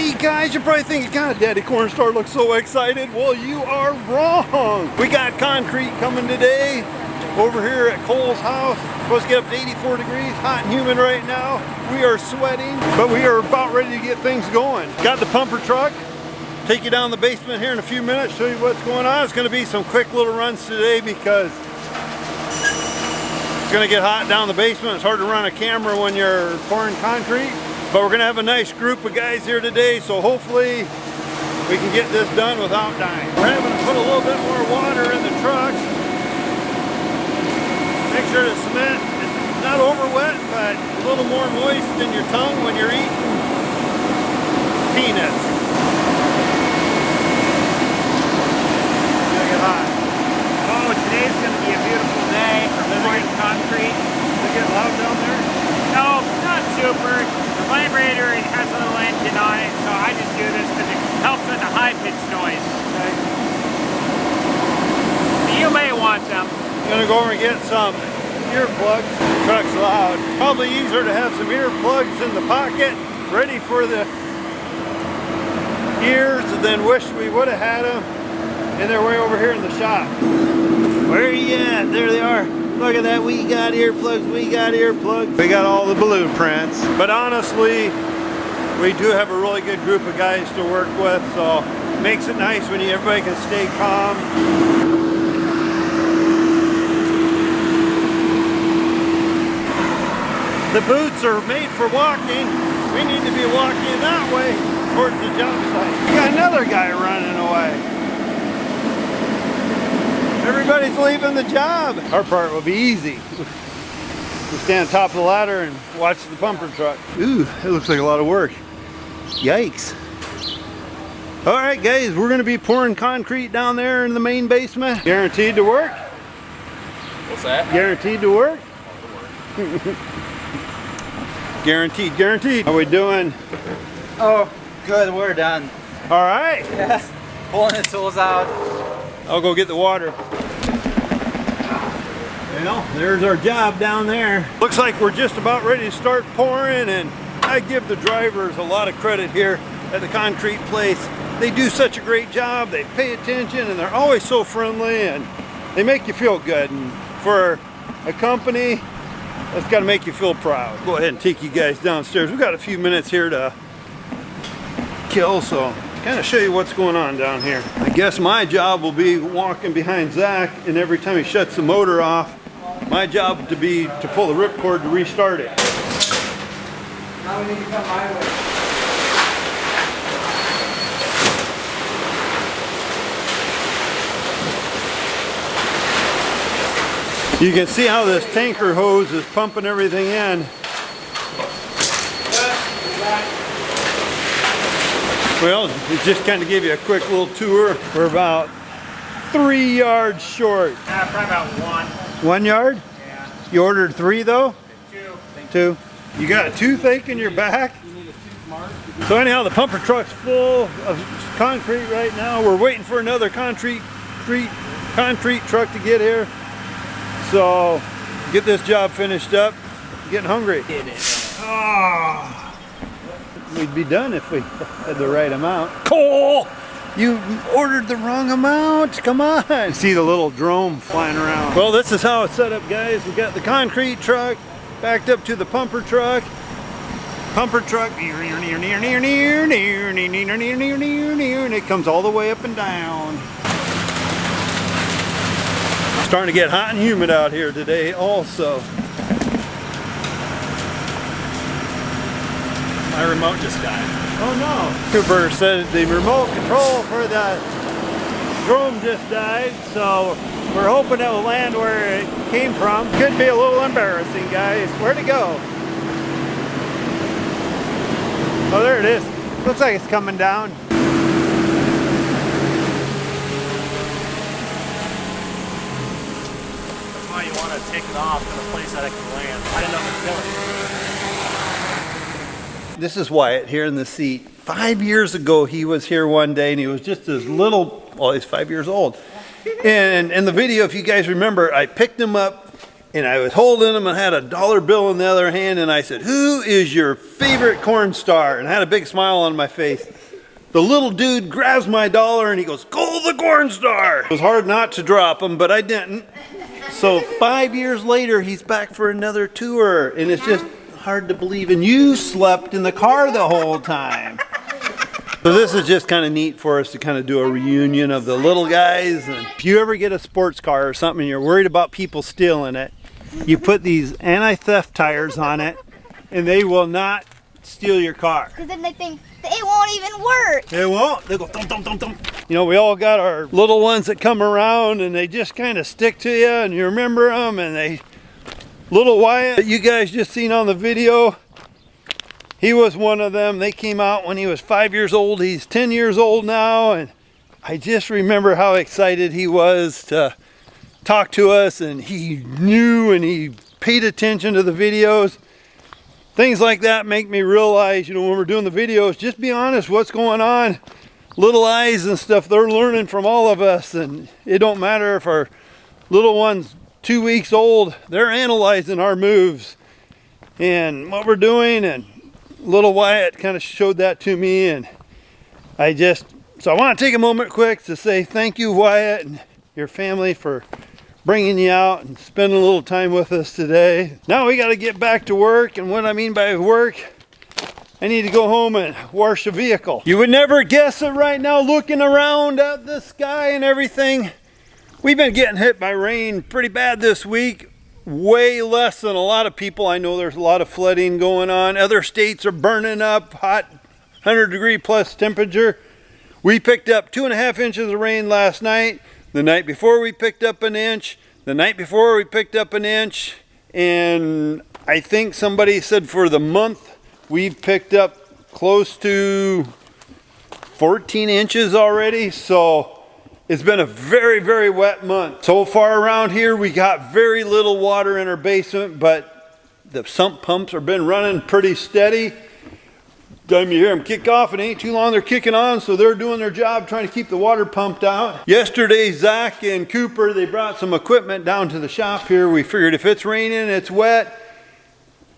Hey guys, you're probably thinking, God, Daddy Cornstar looks so excited. Well, you are wrong. We got concrete coming today over here at Cole's house. Supposed to get up to 84 degrees, hot and humid right now. We are sweating, but we are about ready to get things going. Got the pumper truck. Take you down the basement here in a few minutes, show you what's going on. It's going to be some quick little runs today because it's going to get hot down the basement. It's hard to run a camera when you're pouring concrete. But we're going to have a nice group of guys here today, so hopefully we can get this done without dying. We're having to put a little bit more water in the truck. Make sure the cement is not over wet, but a little more moist than your tongue when you're eating peanuts. It's going to get hot. Oh, today's going to be a beautiful day for pouring concrete. Does it get loud down there? No, not super. The vibrator has a little engine on it, so I just do this because it helps with the high-pitched noise. Okay. You may want them. I'm going to go over and get some earplugs. The truck's loud. Probably easier to have some earplugs in the pocket, ready for the ears, than wish we would have had them. And they're way over here in the shop. Where are you at? There they are. Look at that, we got earplugs, we got earplugs. We got all the blueprints. But honestly, we do have a really good group of guys to work with, so it makes it nice when everybody can stay calm. The boots are made for walking. We need to be walking that way towards the job site. We got another guy running away. Everybody's leaving the job. Our part will be easy. We'll stand on top of the ladder and watch the pumper truck. Ooh, it looks like a lot of work. Yikes. All right, guys, we're gonna be pouring concrete down there in the main basement. Guaranteed to work? What's that? Guaranteed to work? Guaranteed, guaranteed. How we doing? Oh, good, we're done. All right. Yes, pulling the tools out. I'll go get the water. Well, there's our job down there. Looks like we're just about ready to start pouring, and I give the drivers a lot of credit here at the concrete place. They do such a great job. They pay attention, and they're always so friendly, and they make you feel good. And for a company, that's got to make you feel proud. Go ahead and take you guys downstairs. We've got a few minutes here to kill, so kind of show you what's going on down here. I guess my job will be walking behind Zach, and every time he shuts the motor off, my job to be to pull the ripcord to restart it. Now we need to come my way. You can see how this tanker hose is pumping everything in. Well, it just kind of gave you a quick little tour. We're about 3 yards short. Probably about 1. 1 yard? Yeah. You ordered 3 though? 2. 2. You got a toothache in your back? So anyhow, the pumper truck's full of concrete right now. We're waiting for another concrete truck to get here. So get this job finished up. I'm getting hungry. Oh. We'd be done if we had the right amount. Cole! You ordered the wrong amount. Come on. See the little drone flying around. Well, this is how it's set up, guys. We got the concrete truck backed up to the pumper truck. Pumper truck, and it comes all the way up and down. It's starting to get hot and humid out here today also. My remote just died. Oh no. Cooper said the remote control for the drone just died, so we're hoping it will land where it came from. Could be a little embarrassing, guys. Where'd it go? Oh, there it is. Looks like it's coming down. That's why you want to take it off to the place that it can land. I didn't know it could kill it. This is Wyatt here in the seat. 5 years ago, he was here one day, and he was just as little, well, he's 5 years old. And in the video, if you guys remember, I picked him up and I was holding them and had a dollar bill in the other hand, and I said, "Who is your favorite Cornstar?" And I had a big smile on my face. The little dude grabs my dollar and he goes, "Go the Cornstar!" It was hard not to drop him, but I didn't. So 5 years later, he's back for another tour, and it's just hard to believe. And you slept in the car the whole time. So this is just kind of neat for us to kind of do a reunion of the little guys. And if you ever get a sports car or something and you're worried about people stealing it, you put these anti-theft tires on it, and they will not steal your car. Because then they think it won't even work. They won't. They go thump, thump, thump, thump. You know, we all got our little ones that come around and they just kind of stick to you and you remember them. And they, little Wyatt that you guys just seen on the video, he was one of them. They came out when he was 5 years old. He's 10 years old now. And I just remember how excited he was to talk to us, and he knew and he paid attention to the videos. Things like that make me realize, you know, when we're doing the videos, just be honest what's going on. Little eyes and stuff, they're learning from all of us, and it don't matter if our little one's 2 weeks old, they're analyzing our moves and what we're doing. And little Wyatt kind of showed that to me, and so I want to take a moment quick to say thank you, Wyatt, and your family for bringing you out and spending a little time with us today. Now we got to get back to work, and what I mean by work, I need to go home and wash a vehicle. You would never guess it right now, looking around at the sky and everything. We've been getting hit by rain pretty bad this week, way less than a lot of people. I know there's a lot of flooding going on. Other states are burning up, hot 100-degree plus temperature. We picked up 2.5 inches of rain last night. The night before we picked up an inch. The night before we picked up an inch. And I think somebody said for the month we've picked up close to 14 inches already. So it's been a very, very wet month. So far around here we got very little water in our basement, but the sump pumps have been running pretty steady. Time you hear them kick off, it ain't too long they're kicking on, so they're doing their job trying to keep the water pumped out. Yesterday, Zach and Cooper, they brought some equipment down to the shop here. We figured if it's raining, it's wet,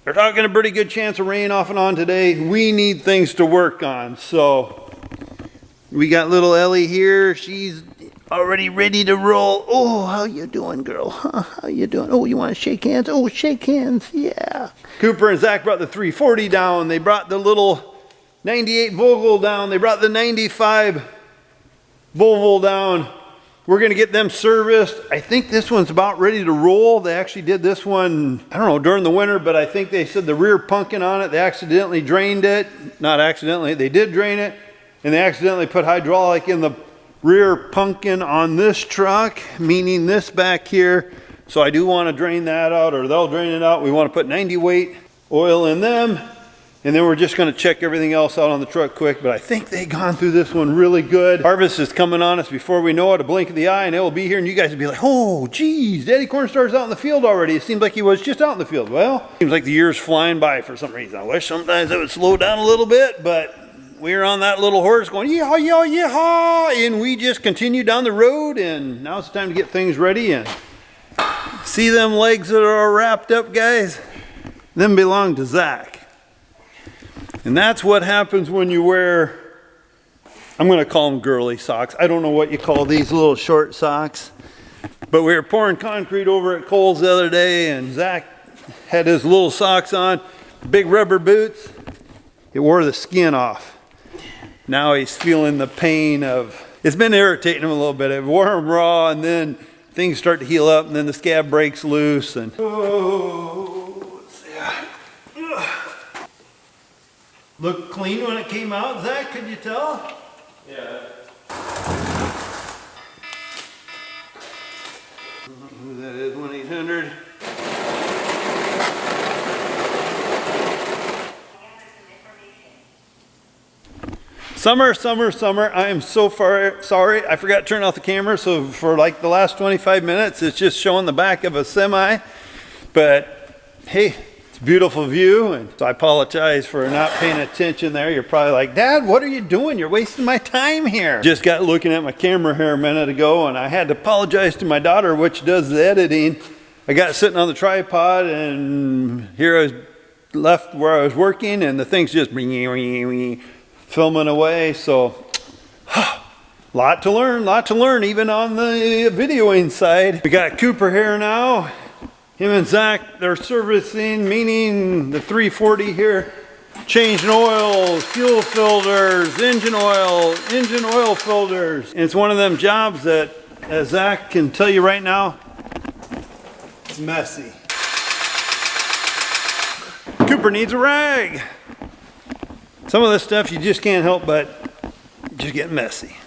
they're talking a pretty good chance of rain off and on today. We need things to work on. So we got little Ellie here. She's already ready to roll. Oh, how you doing, girl? Huh? How you doing? Oh, you want to shake hands? Oh, shake hands. Yeah. Cooper and Zach brought the 340 down. They brought the little 98 Volvo down. They brought the 95 Volvo down. We're going to get them serviced. I think this one's about ready to roll. They actually did this one, I don't know, during the winter, but I think they said the rear pumpkin on it, they accidentally drained it. Not accidentally, they did drain it. And they accidentally put hydraulic in the rear pumpkin on this truck, meaning this back here. So I do want to drain that out, or they'll drain it out. We want to put 90 weight oil in them. And then we're just going to check everything else out on the truck quick. But I think they've gone through this one really good. Harvest is coming on us before we know it, a blink of the eye, and it will be here. And you guys will be like, oh, geez, Daddy Cornstar's out in the field already. It seems like he was just out in the field. Well, seems like the year's flying by for some reason. I wish sometimes it would slow down a little bit, but we were on that little horse going, yeehaw, yeehaw, yeehaw. And we just continued down the road, and now it's time to get things ready. And see them legs that are all wrapped up, guys? Them belong to Zach. And that's what happens when you wear, I'm going to call them girly socks. I don't know what you call these little short socks. But we were pouring concrete over at Kohl's the other day, and Zach had his little socks on, big rubber boots. It wore the skin off. Now he's feeling the pain of, it's been irritating him a little bit. It wore him raw, and then things start to heal up, and then the scab breaks loose. And looked clean when it came out, Zach, could you tell? Yeah. Who that is, 1-800. Summer, summer, summer. I am so sorry. I forgot to turn off the camera, so for like the last 25 minutes, it's just showing the back of a semi. But hey, it's a beautiful view, and so I apologize for not paying attention there. You're probably like, Dad, what are you doing? You're wasting my time here. Just got looking at my camera here a minute ago, and I had to apologize to my daughter, which does the editing. I got it sitting on the tripod, and here I was left where I was working, and the thing's just filming away. So lot to learn even on the videoing side. We got Cooper here now. Him and Zach, they're servicing, meaning the 340 here, changing oils, fuel filters, engine oil filters. And it's one of them jobs that, as Zach can tell you right now, it's messy. Cooper needs a rag. Some of this stuff you just can't help but just get messy.